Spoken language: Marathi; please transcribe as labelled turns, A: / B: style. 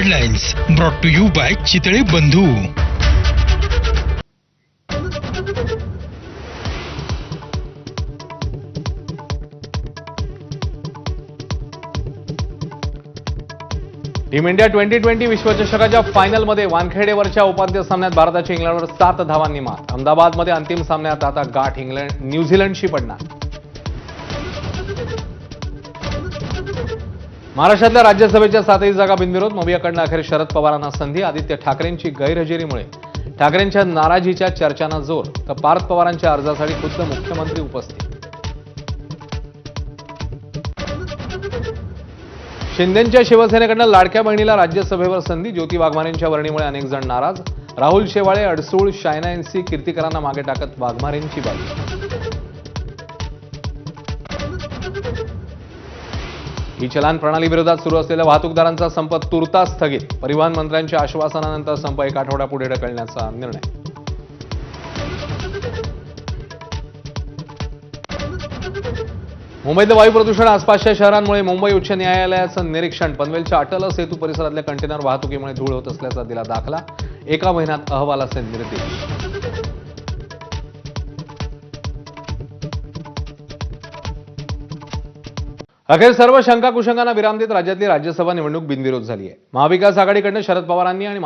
A: Headlines brought to you by Chitale Bandhu.
B: Team India 2020 विश्वचषकाच्या फायनलमध्ये वानखेडेवरच्या उपांत्य सामन्यात भारताची इंग्लंडवर 7 धावांनी मात. अहमदाबादमध्ये अंतिम सामन्यात आता गाठ न्यूझीलंडशी पडणार. महाराष्ट्रातल्या राज्यसभेच्या 7ही जागा बिनविरोध. मोबियाकडनं अखेर शरद पवारांना संधी. आदित्य ठाकरेंची गैरहजेरीमुळे ठाकरेंच्या नाराजीच्या चर्चांना जोर, तर पार्थ पवारांच्या अर्जासाठी खुद्द मुख्यमंत्री उपस्थित. शिंदेंच्या शिवसेनेकडनं लाडक्या बहिणीला राज्यसभेवर संधी. ज्योती वाघमारेंच्या वर्णीमुळे अनेक जण नाराज. राहुल शेवाळे, अडसूळ, शायना एनसी, कीर्तिकरांना मागे टाकत वाघमारेंची बाजू. ही चलन प्रणाली विरोधात सुरू असलेल्या वाहतूकदारांचा संप तुर्तास स्थगित. परिवहन मंत्र्यांच्या आश्वासनानंतर संप एक आठवडा पुढे ढकलण्याचा निर्णय. मुंबईतलं वायू प्रदूषण आसपासच्या शहरांमुळे मुंबई उच्च न्यायालयाचं निरीक्षण. पनवेलच्या अटल सेतू परिसरातल्या कंटेनर वाहतुकीमुळे धूळ होत असल्याचा दिला दाखला. 1 महिन्यात अहवालाचे निर्देश. अखेर सर्व शंका कुशंकांना विराम देत राज्यातली राज्यसभा निवडणूक बिनविरोध झाली आहे. महाविकास आघाडीकडनं शरद पवारांनी आणि